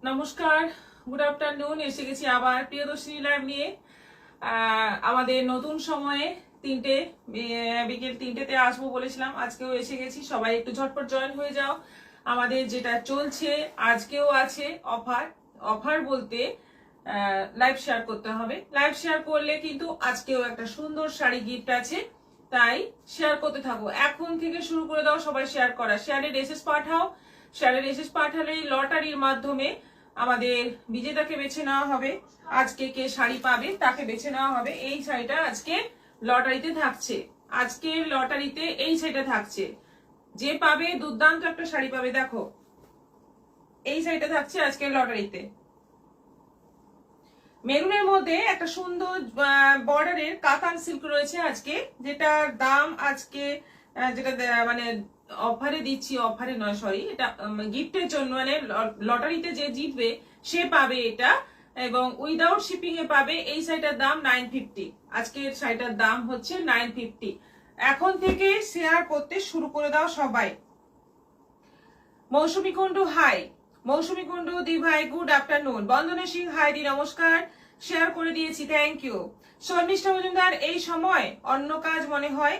নমস্কার, good afternoon. এসে গেছি আবার প্রিয়দর্শিনী লাইভ নিয়ে। আমাদের নতুন সময়ে বিকেল 3টেতে আসবো বলেছিলাম, আজকেও এসে গেছি। সবাই একটু ঝটপট জয়েন হয়ে যাও। আমাদের যেটা চলছে আজকেও আছে অফার বলতে লাইভ শেয়ার করতে হবে। লাইভ শেয়ার করলে কিন্তু আজকেও একটা সুন্দর শাড়ি গিফট আছে, তাই শেয়ার করতে থাকো। এখন থেকে শুরু করে দাও সবাই শেয়ার করা। শেয়ারের এসএস পাঠাও। শেয়ারের এসএস পাঠালে লটারির মাধ্যমে আমাদের বিজেতাকে বেছে নেওয়া হবে। আজকে কে শাড়ি পাবে তাকে বেছে নেওয়া হবে। এই শাড়িটা আজকে লটারিতে থাকছে। আজকে লটারিতে এই শাড়িটা থাকছে। যে পাবে দুর্দান্ত একটা শাড়ি পাবে। দেখো, এই শাড়িটা থাকছে আজকে লটারিতে। মেরুনের মধ্যে একটা সুন্দর বর্ডারের কাতান সিল্ক রয়েছে আজকে, যেটার দাম আজকে যেটা মানে অফারে দিচ্ছি, অফারে নয় সরি, এটা গিফটের জন্য, মানে লটারিতে যে জিতবে সে পাবে এটা, এবং উইদাউট শিপিং এ পাবে। এই শাড়িটার দাম 950। আজকের শাড়িটার দাম হচ্ছে 950। এখন থেকে শেয়ার করতে শুরু করে দাও সবাই। মৌসুমী কুন্ডু হাই, মৌসুমী কুন্ডু দি ভাই গুড আফটারনুন, বন্দনা সিং হাই দি নমস্কার, শেয়ার করে দিয়েছি, থ্যাংক ইউ। শর্মিষ্ঠা মজুমদার এই সময় অন্য কাজ মনে হয়,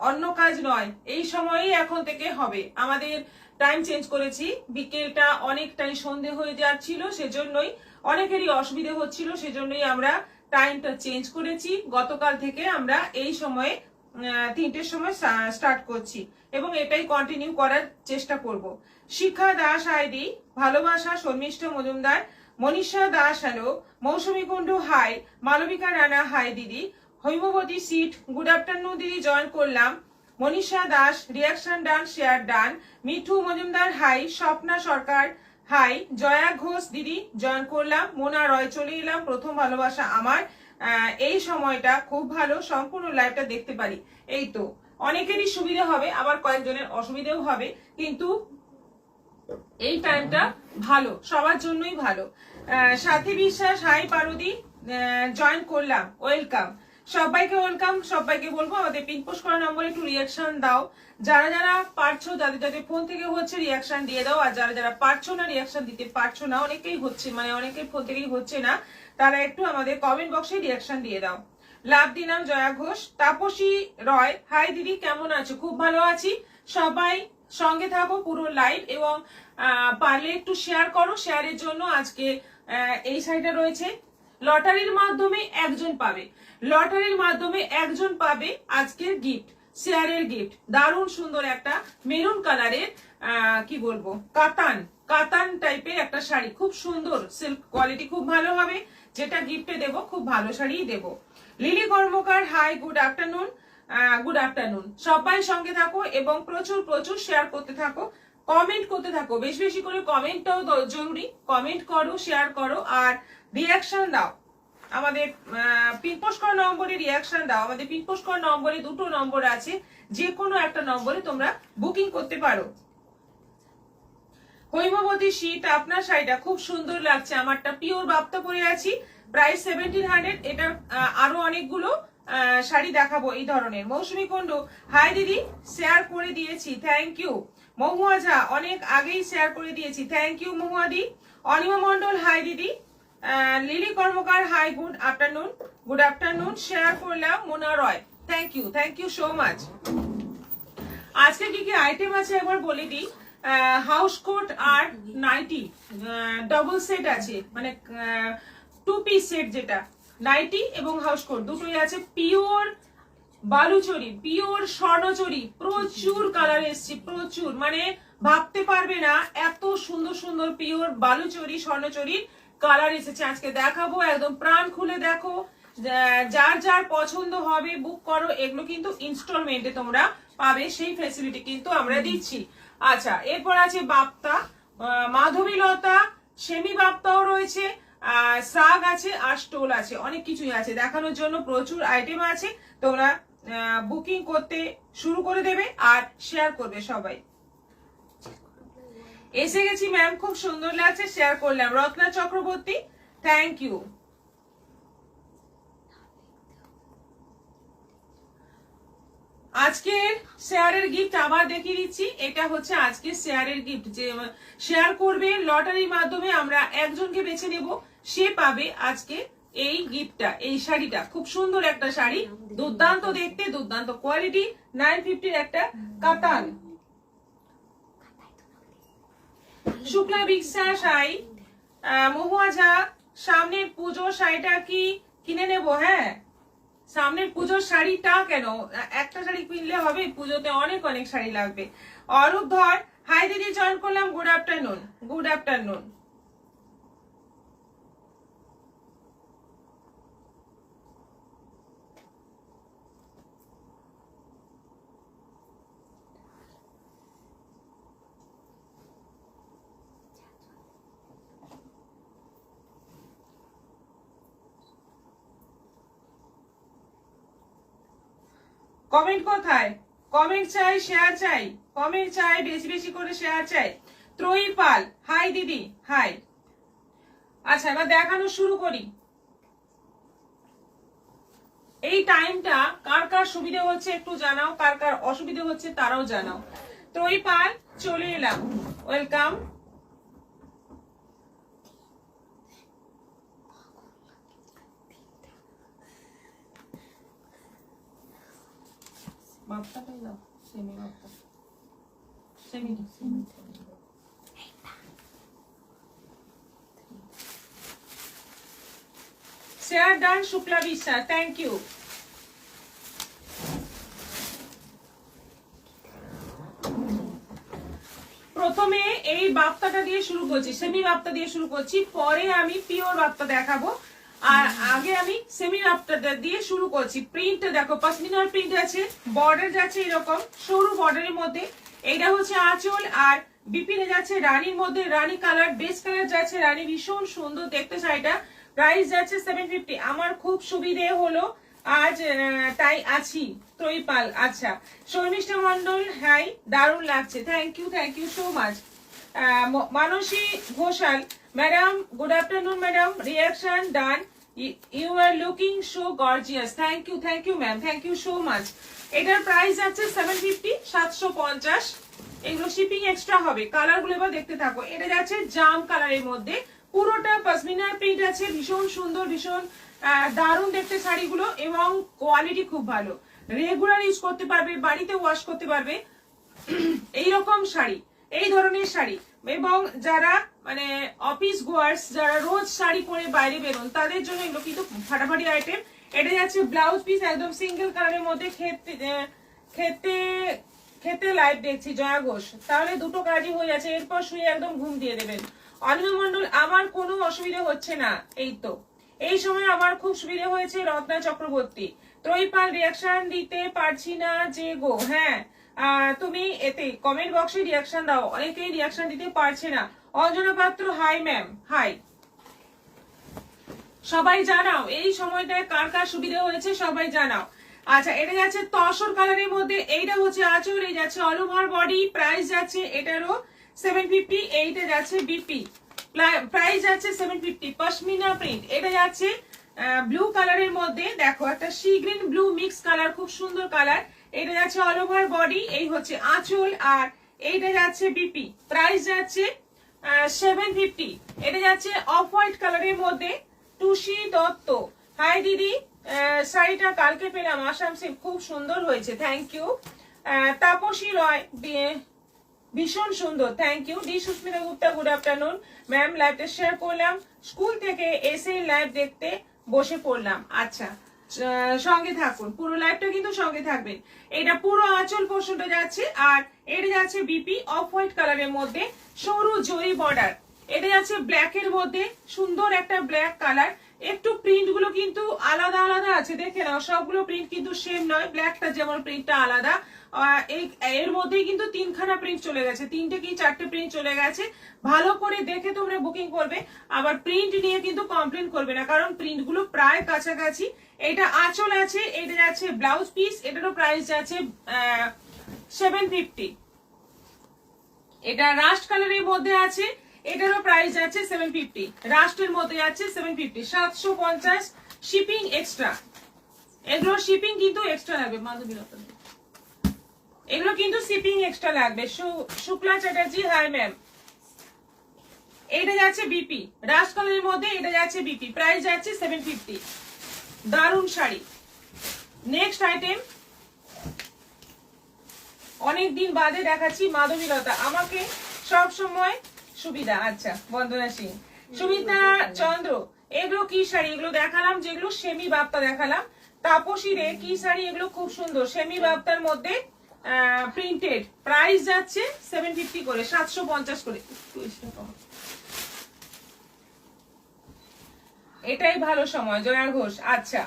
অন্য কাজ নয়, এই সময়ই এখন থেকে হবে, আমাদের টাইম চেঞ্জ করেছি, বিকেলটা অনেকটাই সন্ধে হয়ে যাচ্ছিল, সেজন্যই অনেকেরই অসুবিধা হচ্ছিল, সেজন্যই আমরা টাইমটা চেঞ্জ করেছি। গতকাল থেকে আমরা এই সময়ে 3টের সময় স্টার্ট করছি এবং এটাই কন্টিনিউ করার চেষ্টা করব। শিখা দাস আইডি ভালোবাসা, Sharmishtha Majumdar, Manisha Das hello, Mousumi Kundu hi, Malabika Rana hi দিদি, হৈমবতী সিট গুড আফটারনুন দিদি জয়েন করলাম, Manisha Das reaction done, share done, Mithu Majumdar hi, Swapna Sarkar hi, Jaya Ghosh দিদি জয়েন করলাম, মোনা রয় চলে এলাম, প্রথম ভালোবাসা আমার, এই সময়টা খুব ভালো, সম্পূর্ণ লাইভটা দেখতে পারি। এই তো অনেকেরই সুবিধা হবে, আবার কয়েকজনের অসুবিধাও হবে, কিন্তু এই টাইমটা ভালো, সবার জন্যই ভালো। সাথী বিশ্বাস হাই পারদি জয়েন করলাম, ওয়েলকাম, সবাইকে ওয়েলকাম, সবাইকে বলবো আমাদের পিন পোস্ট করা নম্বরে একটু রিয়াকশন দাও, যারা যারা পারছো, যাদের যাদের ফোন থেকে হচ্ছে রিয়াকশন দিয়ে দাও, আর যারা যারা পারছো না, রিয়াকশন দিতে পারছো না, অনেকেই হচ্ছে, মানে অনেকের ফোন থেকেই হচ্ছে না, তারা একটু আমাদের কমেন্ট বক্সে রিয়াকশন দিয়ে দাও। লাভ দিনাম জয়া ঘোষ, তাপসী রয় হাই দিদি কেমন আছো? খুব ভালো আছি, সবাই সঙ্গে থাকো পুরো লাইভ, এবং পারলে একটু শেয়ার করো। শেয়ারের জন্য আজকে এই সাইডে রয়েছে, লটারির মাধ্যমে একজন পাবে, লটারির মাধ্যমে একজন পাবে আজকের গিফট, শেয়ারের গিফট, দারুণ সুন্দর একটা মেরুন কালারের কি বলবো কাতান, কাতান টাইপের একটা শাড়ি, খুব সুন্দর, সিল্ক কোয়ালিটি খুব ভালো হবে, যেটা গিফটে দেব খুব ভালো শাড়িই দেব। Lily Karmakar hi good afternoon, good afternoon, সবাই সঙ্গে থাকো এবং প্রচুর প্রচুর শেয়ার করতে থাকো, কমেন্ট করতে থাকো, বেশি বেশি করে কমেন্টটাও জরুরি, কমেন্ট করো, শেয়ার করো, আর রিয়াকশন দাও, আমাদের পিন পোস্ট করা নম্বরে রিয়াকশন দাও। আমাদের পিন পোস্ট করা নম্বরে 2টো নম্বর আছে, যে কোনো একটা নম্বরে তোমরা বুকিং করতে পারো। হৈমবতী শীত আপনার শাড়িটা খুব সুন্দর লাগছে, আমারটা পিওর বাপ্তা পরে আছি, প্রাইস 1700, এটা আরো অনেকগুলো শাড়ি দেখাবো এই ধরনের। মৌসুমী কুন্ডু হাই দিদি শেয়ার করে দিয়েছি, থ্যাংক ইউ। মহুয়া ঝা অনেক আগেই শেয়ার করে দিয়েছি, থ্যাংক ইউ মহুয়া দি। অনিমা মন্ডল হাই দিদি, Lily Karmakar hi good afternoon, good afternoon, share করলাম, Mona Roy thank you so much. আজকে কি কি আইটেম আছে একবার বলে দিই। হাউস কোট আর নাইটি ডাবল সেট আছে, মানে 2 পিস সেট, যেটা নাইটি এবং হাউস কোট দুটোই আছে, পিওর বালুচরি, পিওর স্বর্ণচরি, প্রচুর কালার এসছে, প্রচুর, মানে ভাবতে পারবে না এত সুন্দর সুন্দর পিওর বালুচরি স্বর্ণচরি কালার এসেছে, আজকে দেখাবো, একদম প্রাণ খুলে দেখো, যার যার পছন্দ হবে বুক করো, এগুলো কিন্তু ইনস্টলমেন্টে তোমরা পাবে, সেই ফ্যাসিলিটি কিন্তু আমরা দিচ্ছি। আচ্ছা, এরপর আছে বাপ্তা, মাধবীলতা, সেমি বাপ্তাও রয়েছে, শ্রাগ আছে, আর স্টোল আছে, অনেক কিছুই আছে দেখানোর জন্য, প্রচুর আইটেম আছে, তোমরা বুকিং করতে শুরু করে দেবে আর শেয়ার করবে সবাই। এসে গেছি ম্যাম, খুব সুন্দর লাগছে, শেয়ার করলাম। Ratna Chakraborty thank you. আজকের শেয়ারের গিফট আবার দেখিয়ে দিচ্ছি, এটা হচ্ছে আজকের শেয়ারের গিফট, যে শেয়ার করবে লটারির মাধ্যমে আমরা একজনকে বেছে নেব, সে পাবে আজকে এই গিফটটা, এই শাড়িটা, খুব সুন্দর একটা শাড়ি, দুর্দান্ত দেখতে, দুর্দান্ত কোয়ালিটি, 950 একটা কাতান। শুক্লা বিশ্বাস আই, মহুয়া ঝা, সামনের পুজো শাড়িটা কি কিনে নেব? হ্যাঁ, সামনের পুজোর শাড়িটা কেন, একটা শাড়ি কিনলে হবে, পুজোতে অনেক অনেক শাড়ি লাগবে। অরূপ ধর হাই দিদি জয়েন করলাম, good afternoon, good afternoon. Comment কোথায়? কমেন্ট চাই, শেয়ার চাই, কমেন্ট চাই, বেশি বেশি করে শেয়ার চাই। ত্রয়ী পাল হাই দিদি, হাই। আচ্ছা, এবার দেখানো শুরু করি। এই টাইমটা কার কার সুবিধা হচ্ছে একটু জানাও, কার কার অসুবিধা হচ্ছে তারাও জানাও। ত্রয়ীপাল চলে এলাম, ওয়েলকাম। বাপ্তাটাই দাও, সেমি বাপ্তা, semi share done Shukla Biswas, thank you. প্রথমে এই বাপ্তাটা দিয়ে শুরু করছি, সেমি বাপ্তা দিয়ে শুরু করছি, পরে আমি পিওর বাপ্তা দেখাবো। আর আগে আমি সেমি বাপ্তাটা দিয়ে শুরু করছি। প্রিন্টটা দেখো, পশমিনার প্রিন্ট আছে, বর্ডার যাচ্ছে এরকম সরু বর্ডারের মধ্যে। এইটা হচ্ছে আঁচল, আর বিপিনে যাচ্ছে রানীর মধ্যে, রানী কালার, বেস কালার যাচ্ছে রানী, ভীষণ সুন্দর দেখতে শাড়িটা। প্রাইস যাচ্ছে 750। আমার খুব সুবিধে হলো আজ, তাই আছি ত্রয়ীপাল। আচ্ছা, শর্মিষ্ঠা মন্ডল, হাই, দারুণ লাগছে, thank you so much. Mansi Ghosal, madam good afternoon madam, reaction done, you are looking so gorgeous, thank you ma'am, thank you so much. এটার প্রাইস আছে 750, 750। এগুলো শিপিং এক্সট্রা হবে। কালার গুলো এবার দেখতে থাকো। এটা যাচ্ছে জাম কালারের মধ্যে, পুরোটা পশমিনার প্রিন্ট আছে, ভীষণ সুন্দর, ভীষণ দারুণ দেখতে শাড়িগুলো, এবং কোয়ালিটি খুব ভালো। রেগুলার ইউজ করতে পারবে, বাড়িতে ওয়াশ করতে পারবে, এইরকম শাড়ি, এই ধরনের শাড়ি। এবং যারা মানে অফিস গোয়ার্স, যারা রোজ শাড়ি পরে বাইরে বেরোন, তাদের জন্য এগুলো কিন্তু ফাটাফাটি আইটেম। এটা যাচ্ছে ব্লাউজ পিস, একদম সিঙ্গেল কালারের মধ্যে। খেতে লাইভ দেখছি জয়া ঘোষ, তাহলে দুটো কাজই হয়ে যাচ্ছে, এরপর শুয়ে একদম ঘুম দিয়ে দেবেন। অনিমা মন্ডল, আমার কোনো অসুবিধা হচ্ছে না, এই তো এই সময় আমার খুব সুবিধা হয়েছে। রত্না চক্রবর্তী, ত্রয়ীপাল রিয়াকশন দিতে পারছি না যে গো। হ্যাঁ, তুমি এতে কমেন্ট বক্সে রিয়াকশন দাও, অনেকেই রিয়াকশন দিতে পারছে না। অঞ্জনা পাত্র, হাই ম্যাম, হাই। সবাই জানাও এই সময়টায় কার কার সুবিধা হয়েছে, সবাই জানাও। আচ্ছা, এটা যাচ্ছে তসর কালারের মধ্যে, এইটা হচ্ছে আঁচল, এই যাচ্ছে অল ওভার বডি। প্রাইস যাচ্ছে এটারও 750। এইটা যাচ্ছে বিপি, প্রাইস যাচ্ছে 750। পশমিনা প্রিন্ট, এটা যাচ্ছে ব্লু কালারের মধ্যে, দেখো একটা sea green blue mix colour, খুব সুন্দর কালার। এটা যাচ্ছে অল ওভার বডি, এই হচ্ছে আঁচল, আর এইটা যাচ্ছে বিপি। প্রাইস যাচ্ছে 750। এটা যাচ্ছে অফ হোয়াইট কালারের মধ্যে, টুসি দত্ত, হাই দিদি, শাড়িটা কালকে পেলাম আসাম সিল্ক, খুব সুন্দর হয়েছে, থ্যাংক ইউ। তাপসী রয়, ভীষণ সুন্দর, থ্যাংক ইউ। ডি Susmita Gupta, good afternoon ma'am, লাইভটা শেয়ার করলাম, স্কুল থেকে এসে লাইভ দেখতে বসে পড়লাম। আচ্ছা, সঙ্গে থাকুন, পুরো লাইভটা কিন্তু সঙ্গে থাকবেন। এটা পুরো আঁচল পোর্শনটা যাচ্ছে, আর এটা যাচ্ছে বিপি অফ হোয়াইট কালারের মধ্যে, সরু জরি বর্ডার। এটা যাচ্ছে ব্ল্যাক এর মধ্যে, সুন্দর একটা ব্ল্যাক কালার। একটু প্রিন্ট গুলো কিন্তু আলাদা আলাদা আছে, দেখে নাও, সবগুলো প্রিন্ট কিন্তু সেম নয়। ব্ল্যাকটা যেমন প্রিন্টটা আলাদা, এর মধ্যেই কিন্তু তিনখানা প্রিন্ট চলে গেছে, তিনটে কি চারটে প্রিন্ট চলে গেছে। ভালো করে দেখে তোমরা বুকিং করবে, আবার প্রিন্ট নিয়ে কিন্তু কমপ্লেন করবে না, কারণ প্রিন্ট গুলো প্রায় কাছাকাছি। এটা আঁচল আছে, এটা যাচ্ছে ব্লাউজ পিস, এটারও প্রাইস যাচ্ছে 750। এটা রাস্ট কালারের মধ্যে আছে, এটারও প্রাইস যাচ্ছে 750। রাস্টের মধ্যে যাচ্ছে 750, 750 শিপিং এক্সট্রা। এগুলো শিপিং কিন্তু এক্সট্রা লাগবে, মাধবী রতন, এগুলো কিন্তু শিপিং এক্সট্রা লাগবে। Shukla Chatterjee, hi ma'am. এটা যাচ্ছে বিপি, রাস্ট কালারের মধ্যে, এটা যাচ্ছে বিপি, প্রাইস যাচ্ছে 750। দারুণ শাড়ি। নেক্সট আইটেম, অনেকদিন বাদে দেখাচ্ছি মাধবীলতা, আমাকে সব সময় সুবিধা। আচ্ছা, বন্দনা সিং, সুমিতা চন্দ্র, এগুলো কি শাড়ি? এগুলো দেখালাম, যেগুলো সেমি বাপ্তা দেখালাম। তাপসী রে, কি শাড়ি এগুলো? খুব সুন্দর, সেমি বাপ্তার মধ্যে প্রিন্টেড। প্রাইস যাচ্ছে 750 করে, 750 করে। এটাই ভালো সময়, জয়া ঘোষ। আচ্ছা,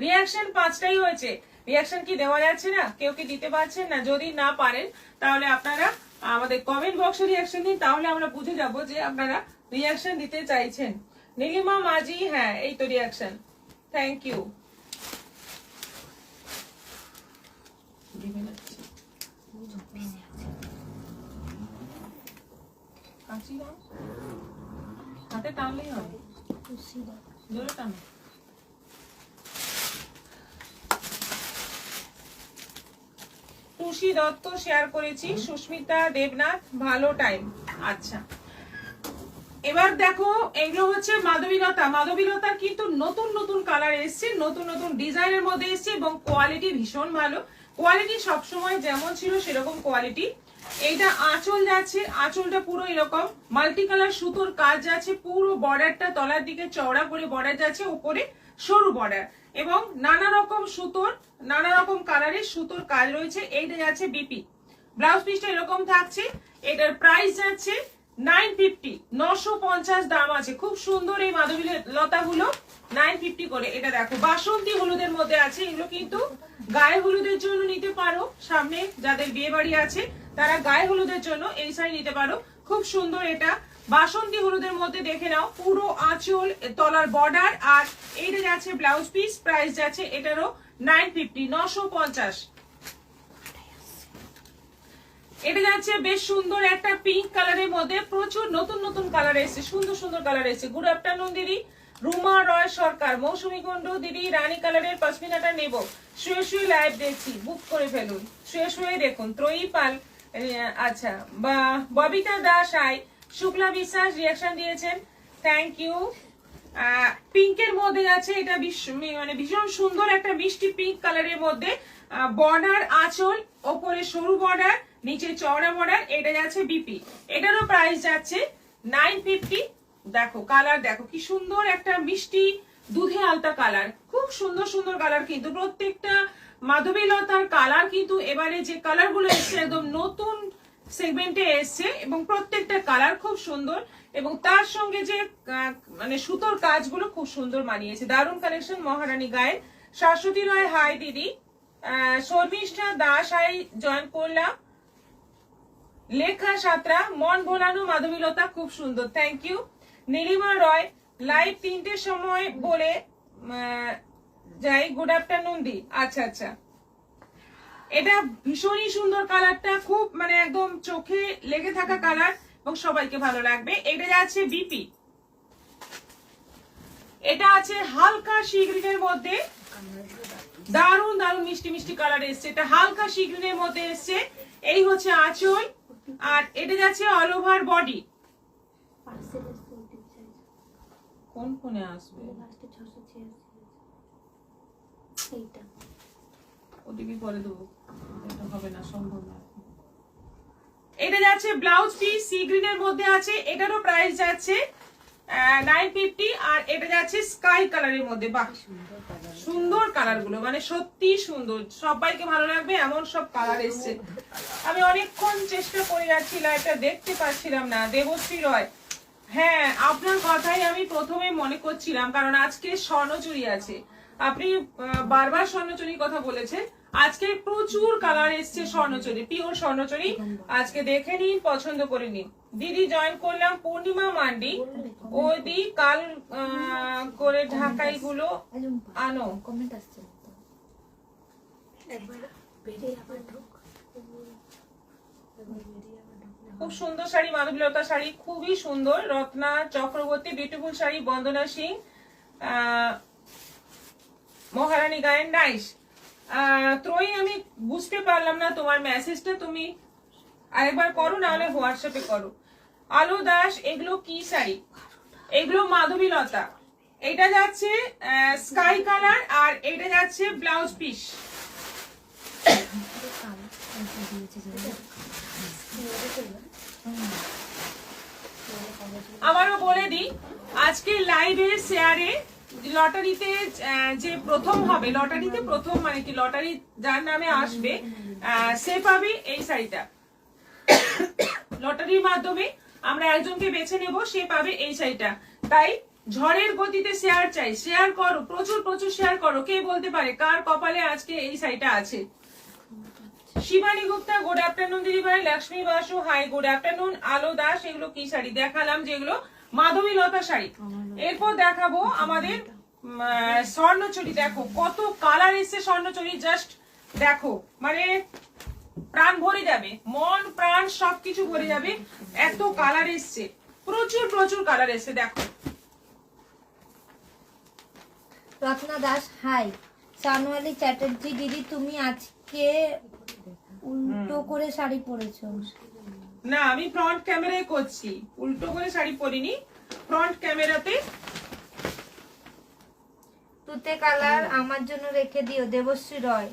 রিয়াকশন 5টাই হয়েছে, রিয়াকশন কি দেওয়া যাচ্ছে না? কেউ কি দিতে পারছেন না? যদি না পারেন তাহলে আপনারা আমাদের কমেন্ট বক্সে রিয়াকশন দিন, তাহলে আমরা বুঝে যাব যে আপনারা রিয়াকশন দিতে চাইছেন। নীলিমা মাঝি, হ্যাঁ এই তো রিয়াকশন, থ্যাংক ইউ। হাতে টানলেই হবে, জোরে টানো। টুসি দত্ত শেয়ার করেছি, সুস্মিতা দেবনাথ ভালো টাইম। আচ্ছা, এবার দেখো এগুলো হচ্ছে মাধবীলতা। মাধবীলতার কিন্তু নতুন নতুন কালার এসছে, নতুন নতুন ডিজাইনের মধ্যে এসছে এবং কোয়ালিটি ভীষণ ভালো। কোয়ালিটি সবসময় যেমন ছিল সেরকম কোয়ালিটি। এইটা আঁচল যাচ্ছে, আঁচলটা পুরো এরকম মাল্টি কালার সুতোর কাজ যাচ্ছে, পুরো বর্ডারটা তলার দিকে চওড়া করে বর্ডার যাচ্ছে, উপরে সরু বর্ডার এবং নানা রকম সুতোর, নানা রকম কালারের সুতোর কাজ রয়েছে। এইটা যাচ্ছে বিপি। ব্লাউজ পিসটা এরকম থাকছে। এটার প্রাইস যাচ্ছে 950, 950 দাম আছে। খুব সুন্দর এই মাধবী লতাগুলো 950 করে। এটা দেখো বাসন্তী হলুদের মধ্যে আছে। এগুলো কিন্তু গায়ে হলুদের জন্য নিতে পারো, সামনে যাদের বিয়ে বাড়ি আছে তারা গায়ে হলুদের জন্য এই শাড়ি নিতে পারো। খুব সুন্দর, এটা বাসন্তী হলুদের মধ্যে দেখে নাও, পুরো আঁচল তলার বর্ডার। আর এইটা যাচ্ছে ব্লাউজ পিস, প্রাইস যাচ্ছে এটারও 950, 950। এটা যাচ্ছে বেশ সুন্দর একটা পিঙ্ক কালারের মধ্যে, প্রচুর নতুন নতুন কালার এসেছে, সুন্দর সুন্দর কালার এসেছে। গুড আফটারনুন দিদি। রুমা রয় সরকার, মৌসুমী কুণ্ডু দিদি, রানী কালারের পশমিনাটা নেব, শুয়ে শুয়ে লাইভ দেখছি, বুক করে ফেলুন, শুয়ে শুয়ে দেখুন। ত্রয়ী পাল, আচ্ছা, বা ববিতা দাস আই, শুক্লা বিশ্বাস রিয়াকশন দিয়েছেন, থ্যাংক ইউ। পিঙ্কের মধ্যে আছে, এটা মানে ভীষণ সুন্দর একটা মিষ্টি পিঙ্ক কালারের মধ্যে, বর্ডার আঁচল, ওপরে সরু বর্ডার, নিচে চওড়া বর্ডার। এটা যাচ্ছে বিপি, এটারও প্রাইস যাচ্ছে 950। দেখো কালার দেখো কি সুন্দর, একটা মিষ্টি দুধে আলতা কালার, খুব সুন্দর সুন্দর কালার। কিন্তু প্রত্যেকটা মাধবীলতার কালার কিন্তু এবারে যে কালার গুলো এসছে একদম নতুন সেগমেন্টে এসছে এবং প্রত্যেকটা কালার খুব সুন্দর এবং তার সঙ্গে যে মানে সুতোর কাজগুলো খুব সুন্দর মানিয়েছে। দারুণ কালেকশন। মহারানী গায়ের, শাশ্বতী রয় হাই দিদি, শর্মিষ্ঠা দাস হাই জয়েন করলাম, লেখা সাতরা, মন ভোলানো মাধবীলতা খুব সুন্দর, thank you. Nilima Roy live 3টের সময় বলে যাই, গুড আফটারনুন দি। আচ্ছা আচ্ছা, এটা ভীষণই সুন্দর কালারটা, খুব মানে একদম চোখে লেগে থাকা কালার এবং সবাইকে ভালো লাগবে। এটা যাচ্ছে বিপি, এটা আছে হালকা সি গ্রিনের মধ্যে, দারুন দারুন মিষ্টি মিষ্টি কালার এসছে। এটা হালকা সি গ্রিনের মধ্যে এসছে। এই হচ্ছে আঁচল আর এটা যাচ্ছে অল ওভার বডি। কোন ফোনে আসবে? ওটিপি পরে দেবো, এটা হবে না, সম্ভব না। এটা যাচ্ছে ব্লাউজ পিস, সি গ্রিনের মধ্যে আছে, এটারও প্রাইস যাচ্ছে 950 আর এটা যাচ্ছে স্কাই কালারের মধ্যে। বাহ সুন্দর কালার গুলো, মানে সত্যি সুন্দর, সবাইকে ভালো লাগবে এমন সব কালার এসছে। আমি অনেকক্ষণ চেষ্টা করে যাচ্ছিলাম, এটা দেখতে পাচ্ছিলাম না। দেবশ্রী রয়, হ্যাঁ আপনার কথাই আমি প্রথমে মনে করছিলাম, কারণ আজকে স্বর্ণচুরি আছে, আপনি বারবার স্বর্ণচুরির কথা বলেছেন। আজকে প্রচুর কালার এসছে স্বর্ণচুরি, পিওর স্বর্ণচুরি। আজকে দেখে নিন, পছন্দ করে নিন। দিদি জয়েন করলাম, পূর্ণিমা মান্ডি, ওই দি কাল করে ঢাকাই গুলো আনো। কমেন্ট আসছে, খুব সুন্দর শাড়ি, মাধবীলতা শাড়ি খুবই সুন্দর। রত্না চক্রবর্তী বিউটিফুল শাড়ি, বন্দনা সিং, মহারানী গায়েন নাইস। ত্রয়ী আমি বুঝতে পারলাম না তোমার মেসেজটা, তুমি আরেকবার করো, না হলে হোয়াটসঅ্যাপে করো। আলো দাস, এগুলো কি শাড়ি? এগুলো মাধবীলতা। এটা যাচ্ছে স্কাই কালার আর এটা যাচ্ছে ব্লাউজ পিস। আমারও বলে দিই, আজকে লাইভে শেয়ারে লটারিতে যে প্রথম হবে, লটারিতে প্রথম মানে কি, লটারি যার নামে আসবে সে পাবে এই শাড়িটা। লটারির মাধ্যমে আমরা একজনকে বেছে নেব, সে পাবে এই শাড়িটা। তাই ঝড়ের গতিতে শেয়ার চাই, শেয়ার করো, প্রচুর প্রচুর শেয়ার করো। কে বলতে পারে কার কপালে আজকে এই শাড়িটা আছে? শিবানী গুপ্তা, গুড আফটারনুন দিদি ভাই। Lakshmi Basu hi, good afternoon. Alo Das, এগুলো কি শাড়ি দেখালাম? যেগুলো মাধবীলতা শাড়ি। এরপর দেখাবো আমাদের স্বর্ণচুরি। দেখো কত কালার এসছে স্বর্ণচুরি, জাস্ট দেখো, মানে প্রাণ ভরে যাবে, মন প্রাণ সবকিছু ভরে যাবে, এত কালার এসছে, প্রচুর প্রচুর কালার এসছে। দেখো রত্না দাস হাই। সানুয়ালি চ্যাটার্জি দিদি, তুমি আজকে উল্টো করে শাড়ি পরেছো। না, আমি ফ্রন্ট ক্যামেরায় করছি, উল্টো করে শাড়ি পরিনি, ফ্রন্ট ক্যামেরাতে। তুতে কালার আমার জন্য রেখে দিও, দেবশ্রী রয়।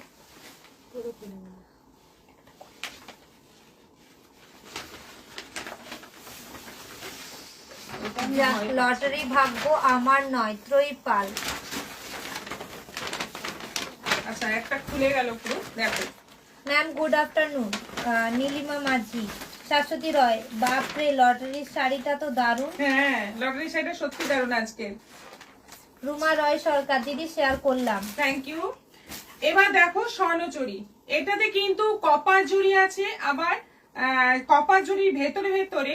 লটারি ভাগ্য আমার নয়, ত্রয়ী পাল। আচ্ছা, একটা খুলে গেল পুরো, দেখো। Ma'am good afternoon. নীলিমা মাঝি। শাশ্বতী রয়, বাপরে লটারির শাড়িটা তো দারুণ। হ্যাঁ, লটারি শাড়িটা সত্যি দারুণ আজকে। রুমা রয় সরকার, দিদি শেয়ার করলাম, থ্যাংক ইউ। এবার দেখো স্বর্ণচুরি, এটাতে কিন্তু কপার জুড়ি আছে, আবার কপার জুড়ির ভেতরে ভেতরে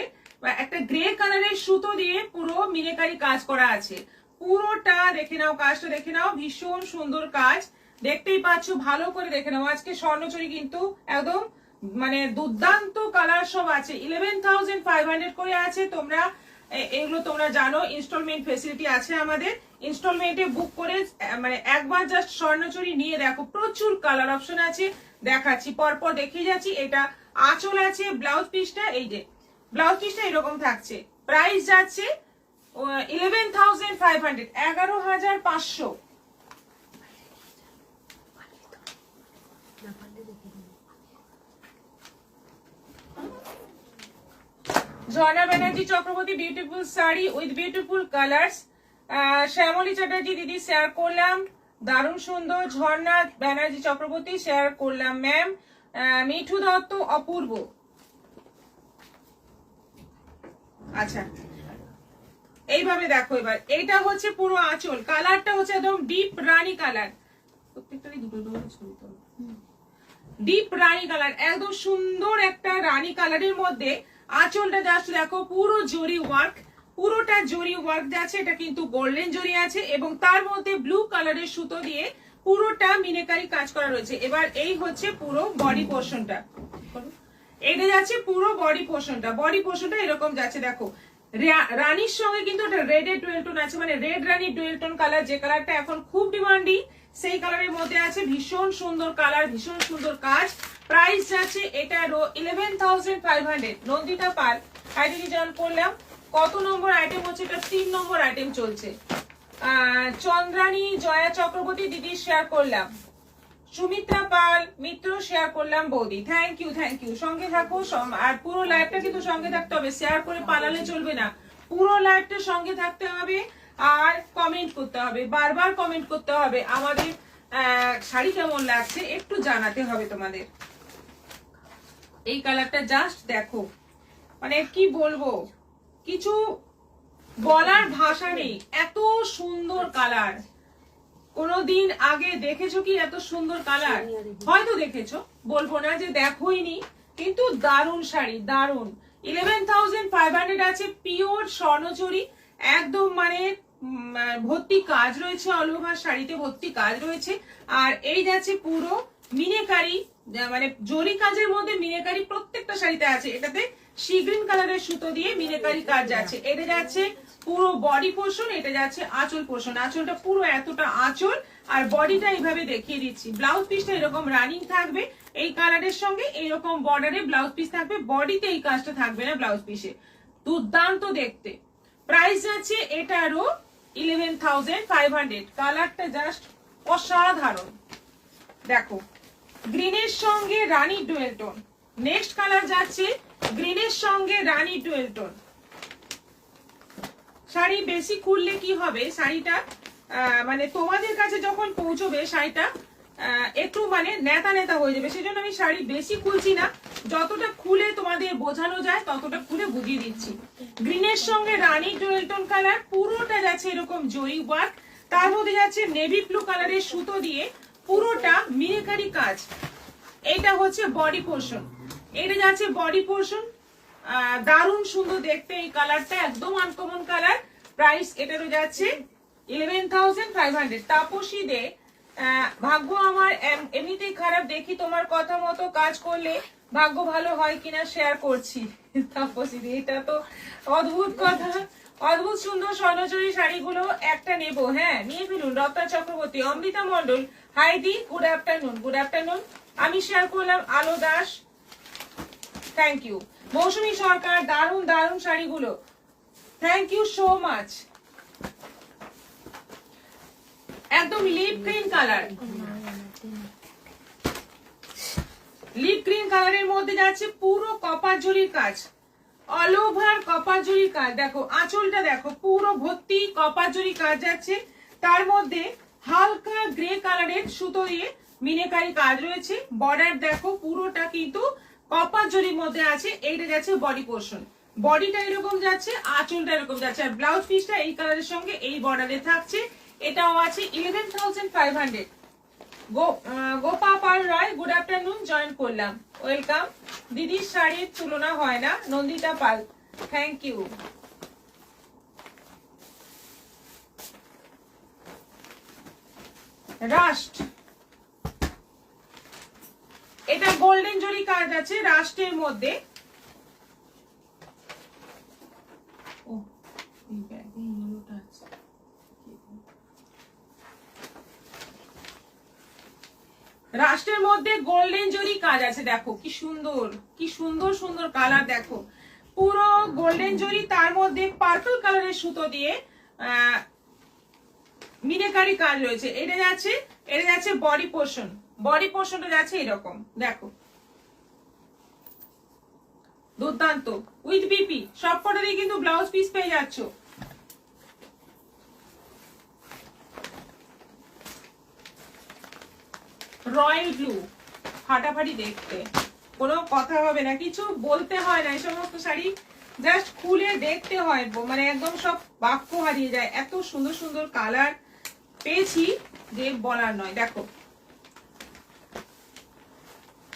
একটা গ্রে কালারের সুতো দিয়ে পুরো মিনাকারি কাজ করা আছে। পুরোটা দেখে নাও, কাজটা দেখে নাও, ভীষণ সুন্দর কাজ, দেখতেই পাচ্ছ, ভালো করে দেখে নাও। আজকে স্বর্ণচুরি কিন্তু একদম মানে দুর্দান্ত কালার সব আছে। 11,500 করে আছে। তোমরা এগুলো তোমরা জানো, ইনস্টলমেন্ট ফেসিলিটি আছে আমাদের। ইনস্টলমেন্টে বুক করে মানে একবার জাস্ট স্বর্ণচুরি নিয়ে দেখো, প্রচুর কালার অপশন আছে, দেখাচ্ছি পরপর দেখিয়ে যাচ্ছি। এটা আঁচল আছে, ব্লাউজ পিসটা এই যে ব্লাউজ পিসটা এরকম থাকছে। প্রাইস যাচ্ছে 11,500, 11,500। Jharna Banerjee Chakraborty, beautiful sari with beautiful colours. Shyamali Chatterjee দিদি শেয়ার করলাম, দারুণ সুন্দর। ঝর্ণা ব্যানার্জি চক্রবর্তী শেয়ার করলাম ম্যাম। মিঠু দত্ত, অপূর্ব। আচ্ছা, এইভাবে দেখো। এবার এইটা হচ্ছে পুরো আঁচল, কালারটা হচ্ছে একদম ডিপ রানী কালার, প্রত্যেকটারই দুটো দুটো ছবি তো। ডিপ রানী কালার, একদম সুন্দর একটা রানী কালারের মধ্যে আঁচলটা জাস্ট দেখো, পুরো জরি ওয়ার্ক, পুরোটা জরি ওয়ার্ক যাচ্ছে। এটা কিন্তু গোল্ডেন জরি আছে এবং তার মধ্যে ব্লু কালারের সুতো দিয়ে পুরোটা মিনাকারি কাজ করা রয়েছে। এবার এই হচ্ছে পুরো বডি পোর্শনটা, এটা যাচ্ছে পুরো বডি পোর্শনটা। বডি পোর্শনটা এরকম যাচ্ছে দেখো, রানীর সঙ্গে কিন্তু একটা রেড এর ডুয়েল টোন আছে, মানে রেড রানী ডুয়েল টোন কালার, যে কালারটা এখন খুব ডিমান্ডিং, সেই কালারের মধ্যে আছে। ভীষণ সুন্দর কালার, ভীষণ সুন্দর কাজ। প্রাইস যাচ্ছে এটা 11,500। নন্দিতা পাল আইডি জয়েন করলাম। কত নম্বর আইটেম হচ্ছে? এটা 3 নম্বর আইটেম চলছে। চন্দ্রানী জয়া চক্রবর্তী দিদি শেয়ার করলাম। সুমিত্রা পাল মিত্র শেয়ার করলাম বৌদি, থ্যাংক ইউ থ্যাংক ইউ। সঙ্গে থাকো, আর পুরো লাইভটা কিন্তু সঙ্গে থাকতে হবে, শেয়ার করে পালালে চলবে না, পুরো লাইভটা সঙ্গে থাকতে হবে আর কমেন্ট করতে হবে, বারবার কমেন্ট করতে হবে। আমাদের শাড়ি কেমন লাগছে একটু জানাতে হবে তোমাদের। এই কালারটা জাস্ট দেখো, মানে কি বলবো, কিছু বলার ভাষা নেই, এত সুন্দর কালার। কোনদিন আগে দেখেছো কি এত সুন্দর কালার? হয়তো দেখেছো, বলবো না যে দেখোইনি, কিন্তু দারুণ শাড়ি, দারুণ। 11,500 আছে, পিওর স্বর্ণচুরি, একদম মানে ভর্তি কাজ রয়েছে, অল ওভার শাড়িতে ভর্তি কাজ রয়েছে। আর এই যাচ্ছে পুরো মিনাকারি, মানে জরি কাজের মধ্যে মিনাকারি প্রত্যেকটা শাড়িতে আছে। এটাতে সি গ্রিন কালারের সুতো দিয়ে মিনাকারি কাজ যাচ্ছে। এটা যাচ্ছে পুরো বডি পোর্শন, এটা যাচ্ছে আঁচল পোর্শন। আঁচলটা পুরো এতটা আঁচল, আর বডিটা এইভাবে দেখিয়ে দিচ্ছি। ব্লাউজ পিসটা এরকম রানিং থাকবে, এই কালারের সঙ্গে এইরকম বর্ডারে ব্লাউজ পিস থাকবে, বডিতে এই কাজটা থাকবে না ব্লাউজ পিসে। দুর্দান্ত দেখতে। প্রাইস যাচ্ছে এটারও 11,500। কালারটা জাস্ট অসাধারণ, দেখো গ্রিনের সঙ্গে রানী ডুয়েল টোন। নেক্সট কালার যাচ্ছে গ্রিনের সঙ্গে রানী ডুয়েল টোন। শাড়ি বেশি খুললে কি হবে, শাড়িটা মানে তোমাদের কাছে যখন পৌঁছবে শাড়িটা একটু মানে নেতা নেতা হয়ে যাবে। সেজন্য আমি শাড়ি বেশি খুলছি না, যতটা খুলে তোমাদের বোঝানো যায় ততটা খুলে বুঝিয়ে দিচ্ছি। গ্রিনের সঙ্গে রানী ডুয়েল টোন কালার, পুরোটা যাচ্ছে এরকম জরি ওয়ার্ক, তার মধ্যে যাচ্ছে নেভি ব্লু কালারের সুতো দিয়ে পুরোটা মিনাকারি কাজ। এটা হচ্ছে বডি পোর্শন, এটা যাচ্ছে বডি পোর্শন। দারুণ সুন্দর দেখতে এই কালারটা, একদম আনকমন কালার। প্রাইস এটারও যাচ্ছে 11,500। তাপসী দে, ভাগ্য আমার এমনিতেই খারাপ, দেখি তোমার কথা মতো কাজ করলে ভাগ্য ভালো হয় কিনা শেয়ার করছি। তাপসী দে, এটা তো অদ্ভুত কথা, অদ্ভুত সুন্দর স্বর্ণচুরি শাড়িগুলো একটা নেবো, হ্যাঁ নিয়ে ফেলুন। রত্না চক্রবর্তী, অমৃতা মন্ডল, হাইদি গুড আফটারনুন, গুড আফটারনুন। আমি আমি শেয়ার করলাম আলো দাস, থ্যাংক ইউ। মৌসুমী সরকার, দারুণ দারুণ শাড়িগুলো, থ্যাংক ইউ সো মাচ। একদম leaf green colour, leaf green কালারের মধ্যে যাচ্ছে পুরো কপার জরির কাজ, অল ওভার কপার জরির কাজ। দেখো আঁচলটা দেখো, পুরো ভর্তি কপার জরি কাজ যাচ্ছে, তার মধ্যে হালকা গ্রে কালারের সুতো দিয়ে মিনাকারি কাজ রয়েছে। বর্ডার দেখো পুরোটা কিন্তু কপার জরির মধ্যে আছে। এইটা যাচ্ছে বডি পোর্শন, বডিটা এরকম যাচ্ছে, আঁচলটা এরকম যাচ্ছে, আর ব্লাউজ পিসটা এই কালারের সঙ্গে এই বর্ডারে থাকছে। এটাও আছে 11,500। গোপা পাল রায়, গুড আফটারনুন, জয়েন করলাম, ওয়েলকাম। দিদির শাড়ির তুলনা হয় না, নন্দিতা পাল, থ্যাংক ইউ। রাস্ট, এটা গোল্ডেন জরি কাজ আছে রাস্টের মধ্যে। ও এই ব্যাগে ইয়েলোটা আছে, রাস্টের মধ্যে গোল্ডেন জরি কাজ আছে। দেখো কি সুন্দর, কি সুন্দর সুন্দর কালার, দেখো পুরো গোল্ডেন জরি, তার মধ্যে পার্পল কালারের সুতো দিয়ে মিনাকারি কাজ রয়েছে। এটা যাচ্ছে বডি পোর্শন, বডি পোর্শনটা যাচ্ছে এরকম, দেখো দুর্দান্ত, উইথ বিপি সবকটারই কিন্তু ব্লাউজ পিস পেয়ে যাচ্ছ। রয়্যাল ব্লু, ফাটাফাটি দেখতে, কোনো কথা হবে না, কিছু বলতে হয় না, এই সমস্ত শাড়ি জাস্ট খুলে দেখতে হয়, মানে একদম সব বাক্য হারিয়ে যায়, এত সুন্দর সুন্দর কালার পেয়েছি যে বলার নয়। দেখো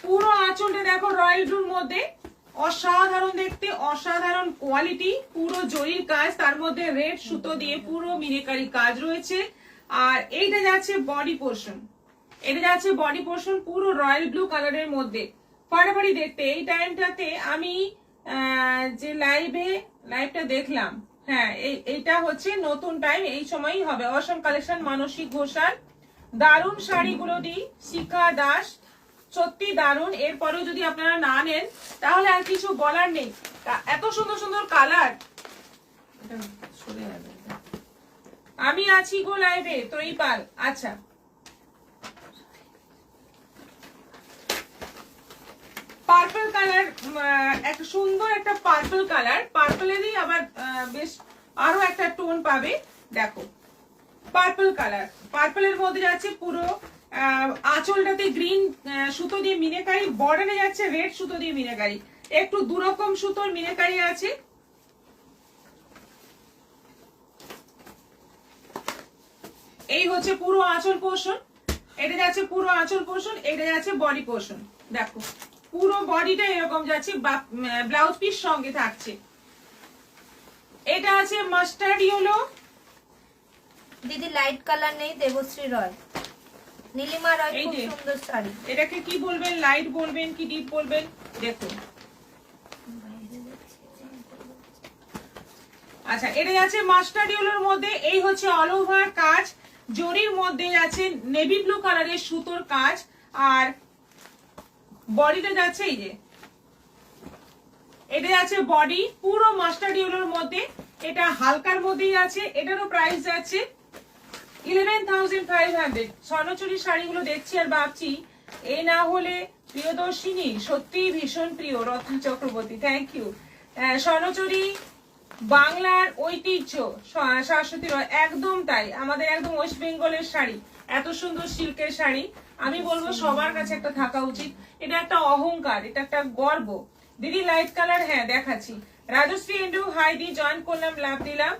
পুরো আঁচলটা দেখো রয়্যাল ব্লুর মধ্যে, অসাধারণ দেখতে, অসাধারণ কোয়ালিটি, পুরো জরির কাজ, তার মধ্যে রেড সুতো দিয়ে পুরো মিনাকারি কাজ রয়েছে। আর এইটা যাচ্ছে বডি পোর্শন, এটা যাচ্ছে বডি পোর্শন পুরো রয়্যাল ব্লু কালারের মধ্যে, ফাটাফাটি দেখতে। এই টাইমটাতে আমি যে লাইভটা দেখলাম, হ্যাঁ এইটা হচ্ছে নতুন টাইম, এই সময়ই হবে। অসম কালেকশন, মানসী ঘোষাল, দারুণ শাড়িগুলো দিই, শিখা দাস, সত্যি দারুণ। এরপরেও যদি আপনারা না নেন তাহলে আর কিছু বলার নেই, এত সুন্দর সুন্দর কালার। আমি আছি গো লাইভে, ত্রয়ীপাল, আচ্ছা পার্পল কালার, একটা সুন্দর একটা পার্পল কালার, পার্পলেরই আবার বেশ আরো একটা টোন পাবে। দেখো পার্পল কালার, পার্পলের মধ্যে যাচ্ছে পুরো আঁচলটাতে গ্রিন সুতো দিয়ে মিনাকারি, বর্ডারে যাচ্ছে রেড সুতো দিয়ে মিনাকারি, একটু দুরকম সুতোর মিনাকারি আছে। এই হচ্ছে পুরো আঁচল পোর্শন, এটা যাচ্ছে পুরো আঁচল পোর্শন, এটা যাচ্ছে বডি পোর্শন। দেখো পুরো বডিটা এরকম যাচ্ছে, ব্লাউজ পিস সঙ্গে থাকছে। এটা আছে মাস্টার্ড ইয়েলো, দিদি লাইট কালার নেই, দেবশ্রী রয়, নীলিমা রয়, খুব সুন্দর শাড়ি। এটাকে কি বলবেন, লাইট বলবেন কি ডিপ বলবেন? দেখুন, আচ্ছা এটা যাচ্ছে মাস্টার্ড ইয়েলোর মধ্যে, এই হচ্ছে অল ওভার কাজ, জরির মধ্যে আছে নেভি ব্লু কালারের সুতোর কাজ, আর বডিটা যাচ্ছে এই যে, এটা যাচ্ছে বডি পুরো মাস্টার্ড ইয়েলোর মধ্যে, এটা হালকার মধ্যেই আছে। এটারও প্রাইস যাচ্ছে 11,500। স্বর্ণচুরি শাড়িগুলো দেখছি আর ভাবছি এই না হলে প্রিয়দর্শিনী, সত্যি ভীষণ প্রিয়। রত্ন চক্রবর্তী, থ্যাংক ইউ। স্বর্ণচুরি বাংলার ঐতিহ্য, শাশ্বতী রয়, একদম তাই, আমাদের একদম ওয়েস্ট বেঙ্গলের শাড়ি, এত সুন্দর সিল্কের শাড়ি, আমি বলবো সবার কাছে একটা থাকা উচিত, এটা একটা অহংকার, এটা একটা গর্ব। দিদি লাইট কালার, হ্যাঁ দেখাচ্ছি। রাজশ্রী এন্ডু, হাই দি, জয়েন করলাম, লাভ দিলাম।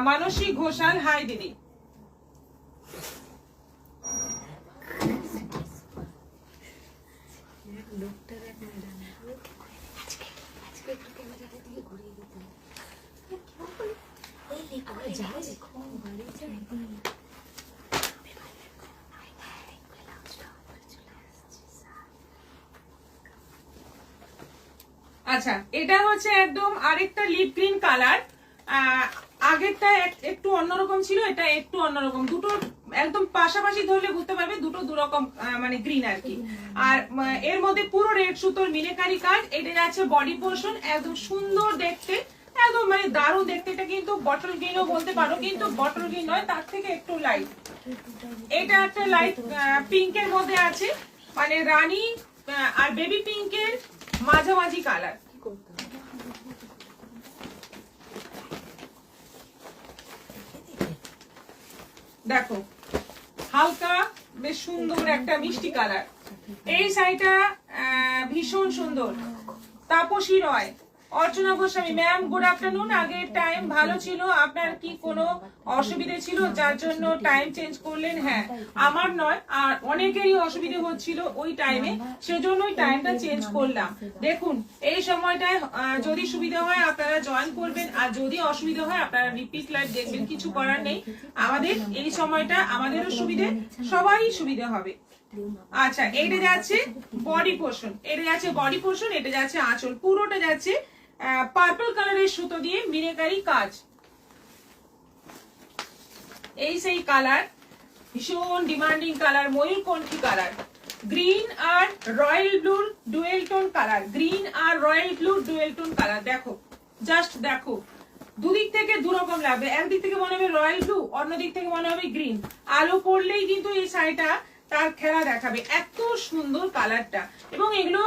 মানসী ঘোষাল, হাই দিদি। আচ্ছা এটা হচ্ছে একদম আরেকটা লিপ গ্রিন কালার, আগেরটা একটু অন্যরকম ছিল, এটা একটু অন্যরকম, দুটোর একদম পাশাপাশি ধরলে বুঝতে পারবে দুটো দু রকম মানে গ্রিন আর কি। আর এর মধ্যে পুরো রেড সুতোর মিনাকারি কাজ। এটা যাচ্ছে বডি পোর্শন, একদম সুন্দর দেখতে, একদম মানে দারুণ দেখতে। এটা কিন্তু বটল গ্রিনও বলতে পারো, কিন্তু বটল গ্রিন নয়, তার থেকে একটু লাইট। এটা একটা লাইট পিঙ্কের মধ্যে আছে, মানে রানী আর বেবি পিঙ্কের মাঝামাঝি কালার। দেখো হালকা বেশ সুন্দর একটা মিষ্টি কালার। এই শাড়িটা ভীষণ সুন্দর। তাপসী রয়, অর্চনা গোস্বামী ম্যাম গুড আফটারনুন। আগের টাইম ভালো ছিল, আপনার কি কোনো অসুবিধা ছিল যার জন্য টাইম চেঞ্জ করলেন? হ্যাঁ, আমার নয়, আর অনেকেরই অসুবিধা হচ্ছিল ওই টাইমে, সেজন্যই টাইমটা চেঞ্জ করলাম। দেখুন এই সময়টায় যদি সুবিধা হয় আপনারা জয়েন করবেন, আর যদি অসুবিধা হয় আপনারা রিপিট লাইভ দেখবেন, কিছু করার নেই। আমাদের এই সময়টা আমাদেরও সুবিধে, সবারই সুবিধা হবে। আচ্ছা, এটা যাচ্ছে বডি পোর্শন, এটা যাচ্ছে বডি পোর্শন, এটা যাচ্ছে আঁচল, পুরোটা যাচ্ছে পার্পল কালারের সুতো দিয়ে মিনাকারি কাজ। এই সেই কালার, ভীষণ ডিমান্ডিং কালার, ময়ূরকণ্ঠী কালার, গ্রিন আর রয়্যাল ব্লুর ডুয়েল টোন কালার, গ্রিন আর রয়্যাল ব্লুর ডুয়েল টোন কালার। দেখো জাস্ট দেখো, দুদিক থেকে দু রকম লাগবে, একদিক থেকে মনে হবে রয়্যাল ব্লু, অন্য দিক থেকে মনে হবে গ্রিন। আলো পড়লেই কিন্তু এই শাড়িটা তার খেলা দেখাবে, এত সুন্দর কালারটা। এবং এগুলো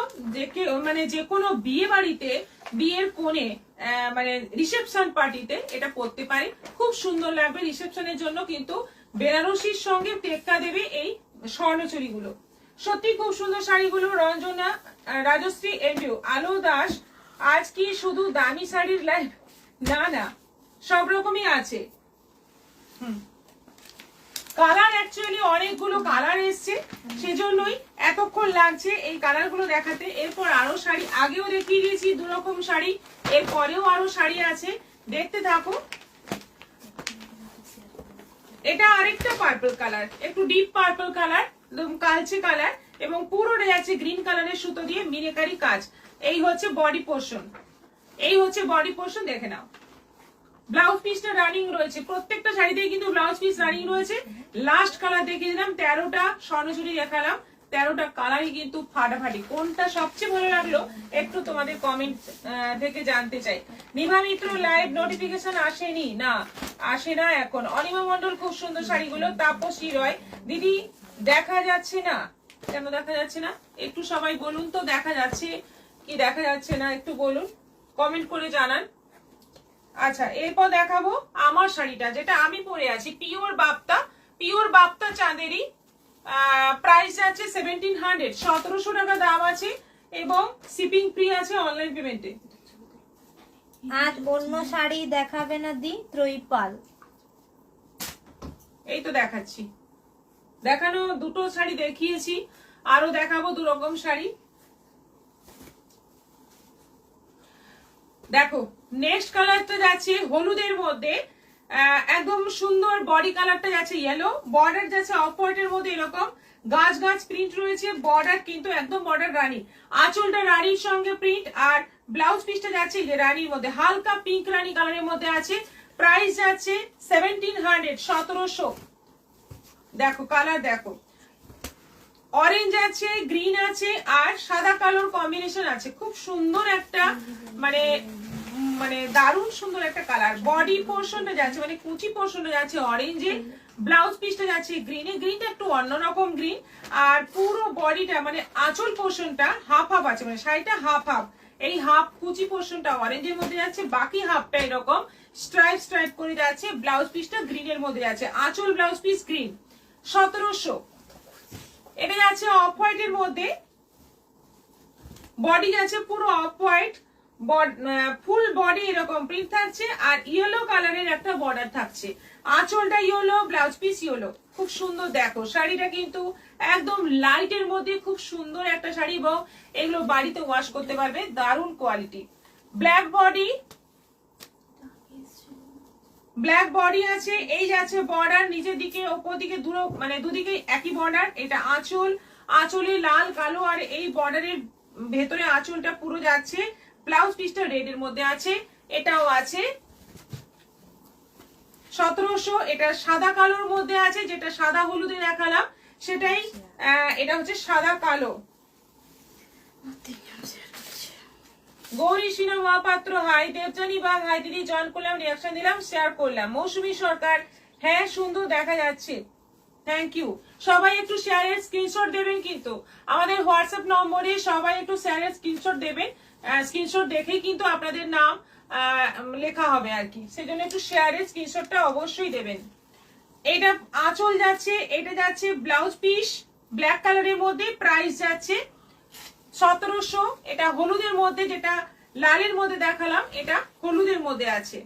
মানে যে কোনো বিয়ে বাড়িতে, বিয়ের কোণে, মানে রিসেপশন পার্টিতে এটা পরতে পারে, খুব সুন্দর লাগবে রিসেপশনের জন্য। কিন্তু বেনারসির সঙ্গে টেক্কা দেবে এই স্বর্ণচুরিগুলো। সত্যি খুব সুন্দর শাড়িগুলো। রঞ্জনা, রাজশ্রী, এমডিও, আলো দাস, আজ কি শুধু দামি শাড়ির লাইভ? না না, সব রকমই আছে। কালার অ্যাকচুয়ালি অনেকগুলো কালার এসছে, সেজন্যই এতক্ষণ লাগছে এই কালার গুলো দেখাতে। এরপর আরো শাড়ি আগেও দেখিয়ে দিয়েছি, দু রকম শাড়ি, এরপরেও আরো শাড়ি আছে, দেখতে থাকো। এটা আরেকটা পার্পল কালার, একটু ডিপ পার্পল কালার, একদম কালচে কালার, এবং পুরোটা যাচ্ছে গ্রিন কালারের সুতো দিয়ে মিনাকারি কাজ। এই হচ্ছে বডি পোর্শন, এই হচ্ছে বডি পোর্শন, দেখে নাও। ব্লাউজ পিসটা রানিং রয়েছে, প্রত্যেকটা শাড়িতেই কিন্তু ব্লাউজ পিস রানিং রয়েছে। লাস্ট কালার দেখিয়ে দিলাম, 13টা স্বর্ণচুরি দেখালাম, 13টা কালারই কিন্তু ফাটাফাটি। কোনটা সবচেয়ে ভালো লাগলো একটু তোমাদের কমেন্ট থেকে জানতে চাই। নিভা মিত্র লাইভ নোটিফিকেশন আসেনি? না, আসে না এখন। অনিমা মন্ডল, খুব সুন্দর শাড়িগুলো। তাপসী রয়, দিদি দেখা যাচ্ছে না কেন? দেখা যাচ্ছে না একটু সবাই বলুন তো, দেখা যাচ্ছে কি দেখা যাচ্ছে না একটু বলুন, কমেন্ট করে জানান। আচ্ছা, এরপর দেখাবো আমার শাড়িটা, যেটা আমি পরে আছি, pure Bapta, pure Bapta চাঁদেরি। Price আছে 1700, 1700 টাকা দাম আছে, এবং শিপিং ফ্রি আছে অনলাইন পেমেন্টে। আজ অন্য শাড়ি দেখাবে না দি? ত্রয়ীপাল, এই তো দেখাচ্ছি, দেখানো দুটো শাড়ি দেখিয়েছি, আরো দেখাবো দু রকম শাড়ি। দেখো নেক্সট কালারটা যাচ্ছে হলুদের মধ্যে, একদম সুন্দর বডি কালারটা যাচ্ছে ইয়েলো, বর্ডার যাচ্ছে অফ হোয়াইটের মধ্যে, এরকম গাছ গাছ প্রিন্ট রয়েছে, বর্ডার কিন্তু একদম বর্ডার রানী, আঁচলটা রানীর সঙ্গে প্রিন্ট, আর ব্লাউজ পিসটা যাচ্ছে যে রানীর মধ্যে হালকা পিঙ্ক রানী কালারের মধ্যে আছে। প্রাইস যাচ্ছে 1700, 1700। দেখো কালার দেখো, অরেঞ্জ আছে, গ্রিন আছে, আর সাদা কালোর কম্বিনেশন আছে, খুব সুন্দর একটা মানে মানে দারুণ সুন্দর একটা কালার। বডি পোর্শনটা যাচ্ছে মানে কুচি পোর্শনটা যাচ্ছে অরেঞ্জে, ব্লাউজ পিসটা যাচ্ছে গ্রিনে, গ্রিনটা একটু অন্যরকম গ্রিন, আর পুরো বডিটা মানে আঁচল পোর্শনটা হাফ হাফ আছে, মানে শাড়িটা হাফ হাফ। এই হাফ কুচি পোর্শনটা অরেঞ্জের মধ্যে যাচ্ছে, বাকি হাফটা এরকম স্ট্রাইপ স্ট্রাইপ করে যাচ্ছে, ব্লাউজ পিসটা গ্রিনের মধ্যে যাচ্ছে, আঁচল ব্লাউজ পিস গ্রিন। 1700। এটা যাচ্ছে অফ হোয়াইটের মধ্যে, বডি যাচ্ছে পুরো অফ হোয়াইট, ফুল বডি এরকম প্রিন্ট থাকছে, আর ইয়েলো কালারের একটা বর্ডার থাকছে, আঁচলটা ইয়েলো, ব্লাউজ পিস ইয়েলো, খুব সুন্দর। দেখো শাড়িটা কিন্তু একদম লাইটের মধ্যে খুব সুন্দর একটা শাড়ি, এবং এগুলো বাড়িতে ওয়াশ করতে পারবে, দারুণ quality. Black body, black body আছে, এই যাচ্ছে বর্ডার নিচের দিকে ওপর দিকে মানে দুদিকে একই বর্ডার। এটা আঁচল, আঁচলে লাল কালো, আর এই বর্ডারের ভেতরে আঁচলটা পুরো যাচ্ছে, ব্লাউজ পিসটা রেড এর মধ্যে আছে, এটাও আছে। 1700। এটা সাদা কালোর মধ্যে আছে, যেটা সাদা হলুদে দেখালাম সেটাই এটা হচ্ছে সাদা কালো। গৌরী সিনহা মহাপাত্র হাই, দেবজানী বাগ হাই দিদি, জয়েন করলাম, রিয়াকশন দিলাম, শেয়ার করলাম। মৌসুমী সরকার হ্যাঁ সুন্দর দেখা যাচ্ছে, থ্যাংক ইউ। সবাই একটু শেয়ারের স্ক্রিনশট দেবেন, কিন্তু আমাদের হোয়াটসঅ্যাপ নম্বরে সবাই একটু শেয়ারের স্ক্রিনশট দেবেন। স্ক্রিনশট দেখেই কিন্তু আপনাদের নাম লেখা হবে আর কি, সেজন্য একটু শেয়ারের স্ক্রিনশটটা অবশ্যই দেবেন। এটা আঁচল যাচ্ছে, এটা যাচ্ছে ব্লাউজ পিস ব্ল্যাক কালারের মধ্যে, প্রাইস যাচ্ছে 1700। এটা হলুদের মধ্যে, যেটা লালের মধ্যে দেখালাম এটা হলুদের মধ্যে আছে।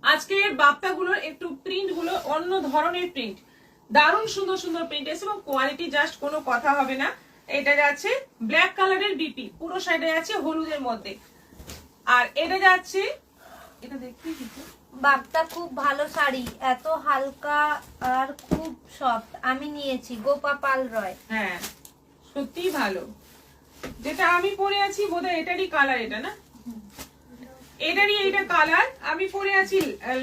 আজকের বাপ্তাগুলোর একটু প্রিন্ট গুলো অন্য ধরনের প্রিন্ট, দারুণ সুন্দর সুন্দর প্রিন্ট এসে এবং কোয়ালিটি জাস্ট কোনো কথা হবে না। এটা যাচ্ছে ব্ল্যাক কালারের বিপি, পুরো সাইডে আছে হলুদের মধ্যে। আর এটা যাচ্ছে, এটা দেখতে কিন্তু বাপ্তা খুব ভালো শাড়ি, এত হালকা আর খুব সফট। আমি নিয়েছি, গোপা পাল রয়। হ্যাঁ সত্যি ভালো। যেটা আমি পরে আছি বোধহয় এটারই কালার, এটা না এটারই এইটা কালার। আমি পরে আছি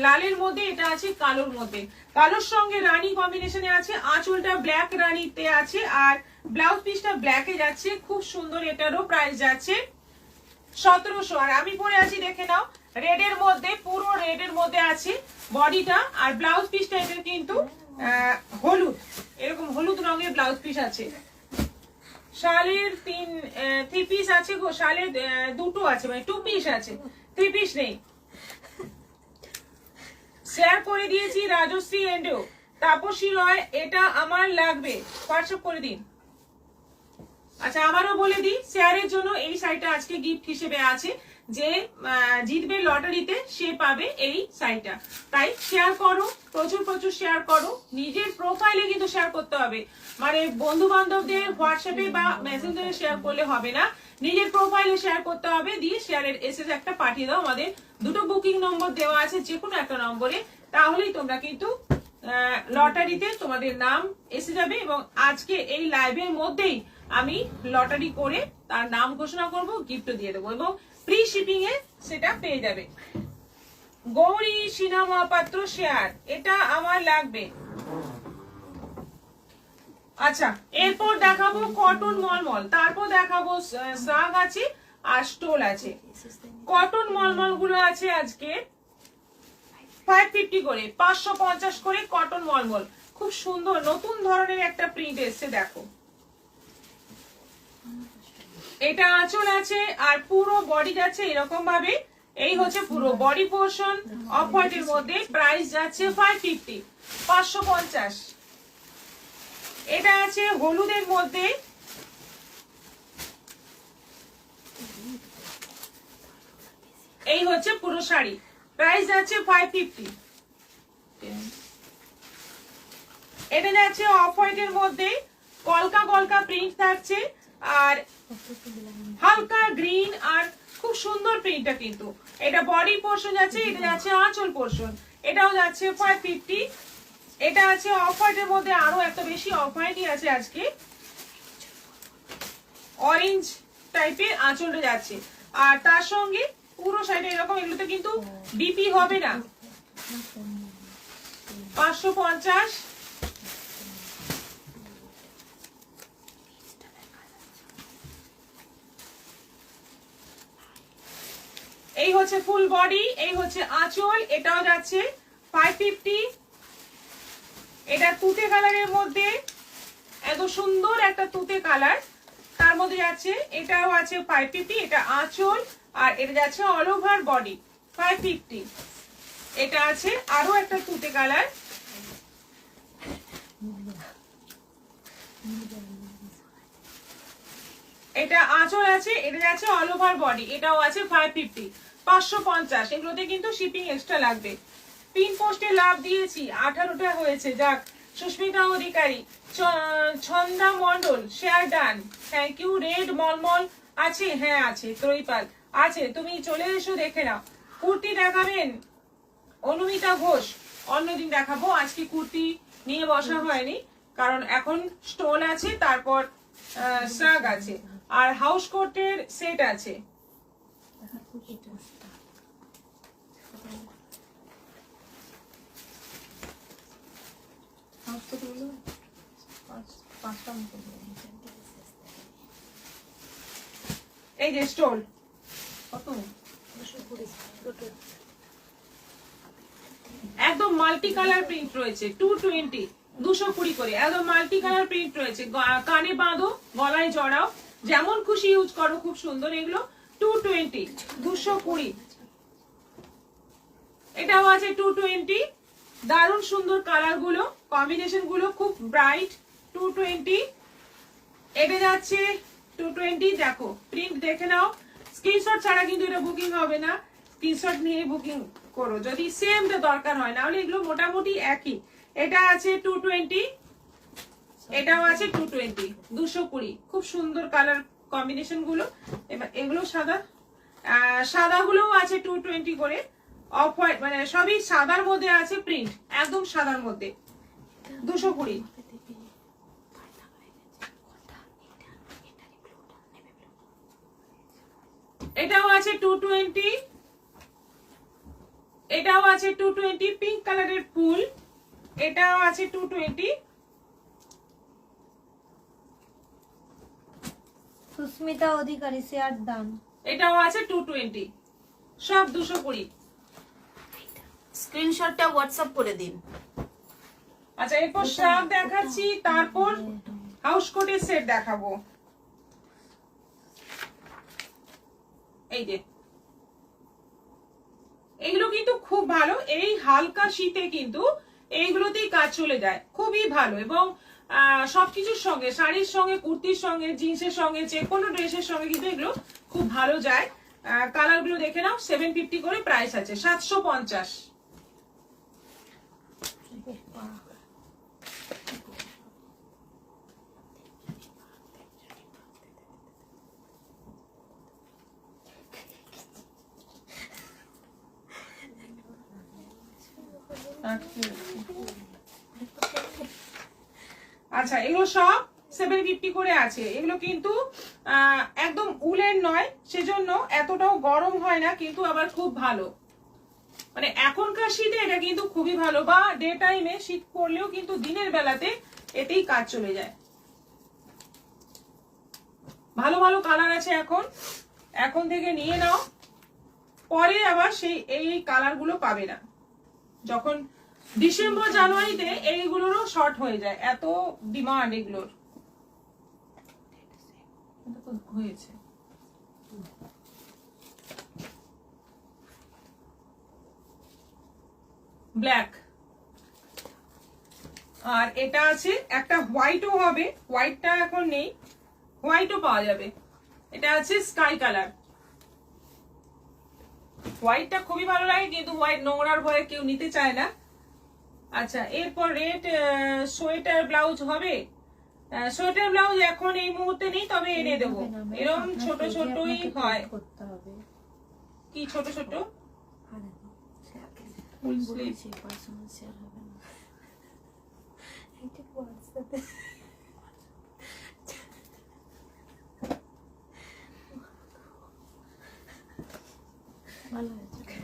লালের মধ্যে, এটা আছে কালোর মধ্যে, কালোর সঙ্গে রানী কম্বিনেশনে আছে। আঁচলটা ব্ল্যাক রানীতে আছে আর ব্লাউজ পিসটা ব্ল্যাকে যাচ্ছে, খুব সুন্দর। এটারও প্রাইস যাচ্ছে 1700। আর আমি পরে আছি দেখে নাও রেড এর মধ্যে, পুরো রেড এর মধ্যে আছে বডিটা, আর ব্লাউজ পিসটা এটা কিন্তু হলুদ, এরকম হলুদ রঙের ব্লাউজ পিস আছে। শালের থ্রি পিস আছে গো, শালের দুটো আছে, মানে 2 পিস আছে, 3 পিস নেই। শেয়ার করে দিয়েছি রাজশ্রী এন্ডো, তাপসী রয়, এটা আমার লাগবে, হোয়াটসঅ্যাপ করে দিন। আচ্ছা আমারও বলে দিই, শেয়ারের জন্য এই শাড়িটা আজকে গিফট হিসেবে আছে, যে জিতবে লটারিতে সে পাবে এই শাড়িটা। তাই শেয়ার করো, প্রচুর প্রচুর শেয়ার করো। নিজের প্রোফাইলে কিন্তু শেয়ার করতে হবে, মানে বন্ধু বান্ধবদের হোয়াটসঅ্যাপে বা মেসেঞ্জারে শেয়ার করলে হবে না, নিজের প্রোফাইলে শেয়ার করতে হবে। দিয়ে শেয়ারের এসএস একটা পাঠিয়ে দাও, আমাদের দুটো বুকিং নম্বর দেওয়া আছে, যে কোনো একটা নম্বরে, তাহলেই তোমরা কিন্তু লটারিতে তোমাদের নাম এসে যাবে। এবং আজকে এই লাইভের মধ্যেই আমি লটারি করে তার নাম ঘোষণা করব, গিফট দিয়ে দেবো এবং ফ্রি শিপিং এ সেটা পেয়ে যাবে। গৌরী সিনহা মহাপাত্র শেয়ার, এটা আমার লাগবে। আচ্ছা এরপর দেখাবো কটন মলমল, তারপর দেখাবো সাগ আছে আর স্টোল আছে। কটন মলমল গুলো আছে আজকে 550 করে, 550 করে কটন মলমল। খুব সুন্দর নতুন ধরনের একটা প্রিন্ট এসছে, দেখো এটা আঁচল আছে আর পুরো বডি যাচ্ছে এরকম ভাবে। এই হচ্ছে পুরো বডি পোর্শন, অফ হোয়াইটের মধ্যে, প্রাইস যাচ্ছে 550, 550। এটা আছে হলুদের মধ্যে, এই হচ্ছে পুরো শাড়ি, প্রাইস যাচ্ছে 550। এটা যাচ্ছে অফ হোয়াইটের মধ্যে, কলকা কলকা প্রিন্ট থাকছে আর হালকা গ্রিন, আর খুব সুন্দর প্রিন্টটা কিন্তু। এটা বডি পোর্শন যাচ্ছে, এটা যাচ্ছে আঁচল পোর্শন, এটাও যাচ্ছে 550। এটা আছে অফ হোয়াইটের মধ্যে, আরো এত বেশি অফ হোয়াইটই আছে আজকে, অরেঞ্জ টাইপের আঁচলটা যাচ্ছে। আর তার সঙ্গে পুরো সাইডে এরকম, এগুলোতে কিন্তু বিপি হবে না। 550। এই হচ্ছে ফুল বডি, এই হচ্ছে আঁচল, এটাও যাচ্ছে 550। এটা তুতে কালারের মধ্যে, এত সুন্দর একটা তুতে কালার, তার মধ্যে যাচ্ছে, এটাও আছে 550। এটা আঁচল আর এটা যাচ্ছে অল ওভার বডি 550। এটা আছে আরো একটা তুতে কালার, এটা আঁচল আছে, এটা যাচ্ছে অল ওভার বডি, এটাও আছে 550, 550। এগুলোতে কিন্তু শিপিং এক্সট্রা লাগবে। পিন পোস্টে লাভ দিয়েছি, 18টা হয়েছে, যাক। Susmita Adhikari, Chhanda Mondal, share done, thank you. Red মলমল আছে, হ্যাঁ আছে, ত্রৈপাল আছে, তুমি চলে এসো দেখে নাও। কুর্তি দেখাবেন অনুমিতা ঘোষ, অন্যদিন দেখাবো, আজকে কুর্তি নিয়ে বসা হয়নি, কারণ এখন স্টোল আছে, তারপর সাগ আছে, আর হাউস কোটের সেট আছে। হাউস কোটগুলো পাঁচটা মতো এই যে স্টোল কত একদম মাল্টি কালার প্রিন্ট রয়েছে 220 220 করে একদম মাল্টি কালার প্রিন্ট রয়েছে কানে বাঁধো গলায় জড়াও যেমন খুশি ইউজ করো খুব সুন্দর এগুলো 220 220 এটাও আছে 220 দারুণ সুন্দর কালার গুলো কম্বিনেশন গুলো খুব ব্রাইট 220 এটা যাচ্ছে 220 দেখো প্রিন্ট দেখে নাও স্ক্রিনশট ছাড়া কিন্তু এটা বুকিং হবে না স্ক্রিনশট নিয়ে বুকিং করো যদি সেম টা দরকার হয় না হলে এগুলো মোটামুটি একই এটা আছে 220 এটাও আছে 220 220 খুব সুন্দর কালার কম্বিনেশন গুলো এবার এগুলো সাদা সাদা গুলোও আছে 220 করে অফ হোয়াইট মানে সবই সাদার মধ্যে আছে প্রিন্ট একদম সাদার মধ্যে 220 এটাও আছে 220 এটাও আছে 220 পিঙ্ক কালারের ফুল এটাও আছে 220 সুস্মিতা অধিকারী শেয়ার দান এটাও আছে 220 সব 220 স্ক্রিনশটটা হোয়াটসঅ্যাপ করে দিন। আচ্ছা এরপর শার্ট দেখাচ্ছি তারপর হাউস কোটের সেট দেখাবো এই যে এগুলো কিন্তু খুব ভালো এই হালকা শীতে কিন্তু এইগুলোতেই কাজ চলে যায় খুবই ভালো এবং সবকিছুর সঙ্গে শাড়ির সঙ্গে কুর্তির সঙ্গে জিন্সের সঙ্গে যে কোনো ড্রেসের সঙ্গে কিন্তু এগুলো খুব ভালো যায় কালার গুলো দেখে নাও 750 করে প্রাইস আছে 750 আচ্ছা এগুলো সব 750 করে আছে এগুলো কিন্তু একদম উলের নয় সেজন্য এতটাও গরম হয় না কিন্তু আবার খুব ভালো মানে এখনকার শীতে এটা কিন্তু খুবই ভালো বা ডে টাইমে শীত পড়লেও কিন্তু দিনের বেলাতে এতেই কাজ চলে যায় ভালো ভালো কালার আছে এখন থেকে নিয়ে নাও পরে আবার সেই এই কালার গুলো পাবে না যখন ডিসেম্বর জানুয়ারিতে এইগুলোরও শর্ট হয়ে যায় এত ডিমান্ড এগুলোর হয়েছে ব্ল্যাক আর এটা আছে একটা হোয়াইটও হবে হোয়াইটটা এখন নেই হোয়াইটও পাওয়া যাবে এটা আছে স্কাই কালার হোয়াইটটা খুবই ভালো লাগে কিন্তু হোয়াইট নোংরার ভয়ে কেউ নিতে চায় না আচ্ছা এরপর রেড সোয়েটার ব্লাউজ হবে সোয়েটার ব্লাউজ এখন এই মুহূর্তে নেই তবে এনে দেবো এরকম ছোট ছোটই হয় কি ছোট ছোট ফুল স্লিভ ভালো হয়েছে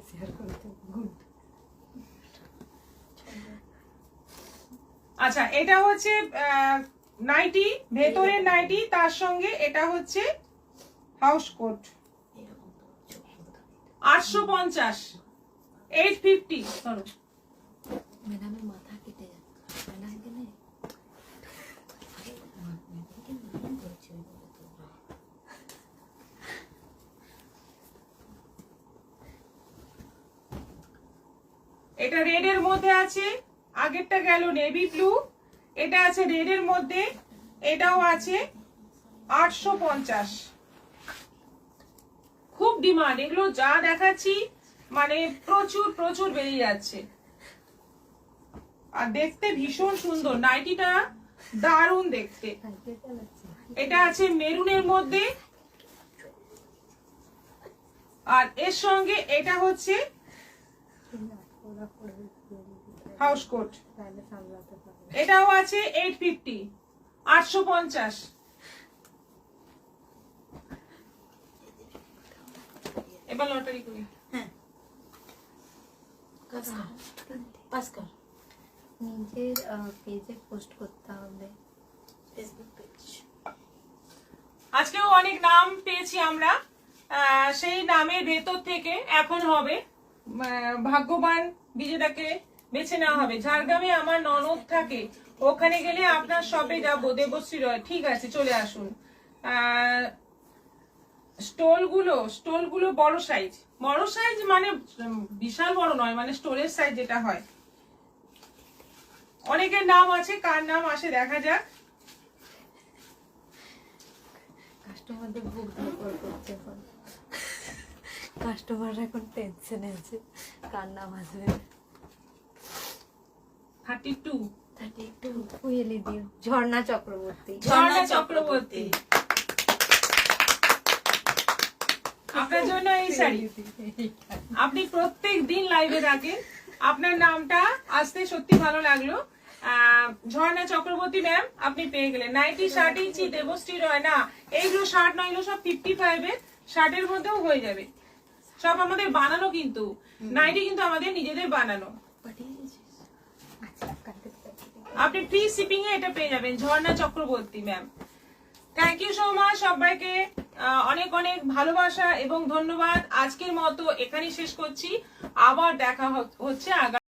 শেয়ার করতে গুড আচ্ছা এটা হচ্ছে নাইটি ভেতরের নাইটি তার সঙ্গে এটা হচ্ছে হাউস কোট 850 850 ধরো ম্যাডামের মাথা কেটে যাচ্ছে ম্যাডাম কেনে এটা রেড এর মধ্যে আছে আগেরটা গেল নেভি ব্লু এটা আছে রেড এর মধ্যে এটাও আছে 850 খুব ডিমান্ড এগুলো যা দেখাচ্ছি মানে প্রচুর প্রচুর বেরিয়ে যাচ্ছে আর দেখতে ভীষণ সুন্দর নাইটিটা দারুণ দেখতে এটা আছে মেরুনের মধ্যে আর এর সঙ্গে এটা হচ্ছে হাউস কোট এটাও আছে 850 850 এবার লটারি করি পাস কর নিজের পেজে পোস্ট করতে হবে, ফেসবুক পেজ। আজকেও অনেক নাম পেয়েছি আমরা, সেই নামের ভেতর থেকে এখন হবে ভাগ্যবান বিজেতাকে বেছে নেওয়া হবে। ঝাড়গ্রামে আমার ননদ থাকে, ওখানে গেলে আপনার শপে যাবো। দেবশ্রী রয়, ঠিক আছে চলে আসুন। স্টলগুলো বড় সাইজ মানে বিশাল বড় নয়, মানে স্টোরেজ সাইজ যেটা হয়। অনেকের নাম আছে, কার নাম আসে দেখা যাক। কাস্টমারদের বুক ধরপড় করছে এখন, কাস্টমার এখন টেনশনে আছে কার নাম আসবে। 32 তাতে একটু ফুয়েলি দিও। ঝর্ণা চক্রবর্তী। ঝর্ণা চক্রবর্তী, আপনার জন্য এই শাড়ি। আপনি প্রত্যেক দিন লাইভে থাকেন, আপনার নামটা আসতে সত্যি ভালো লাগলো। ঝর্ণা চক্রবর্তী ম্যাম, আপনি পেয়ে গেলেন। 90 60 ইঞ্চি দেবশ্রী রয়, না এইগুলো 60 নয়, এগুলো সব 55 এর, 60 এর মধ্যেও হয়ে যাবে। সব আমাদের বানানো, কিন্তু 90 কিন্তু আমাদের নিজেদের বানানো। পাঠিয়ে দিয়েছিস? আচ্ছা, কালকে থেকে আপনি ফ্রি শিপিং এ এটা পেয়ে যাবেন। Jharna Chakraborty ma'am, thank you so much. সবাইকে অনেক অনেক ভালোবাসা এবং ধন্যবাদ। আজকের মতো এখানেই শেষ করছি, আবার দেখা হচ্ছে আগামী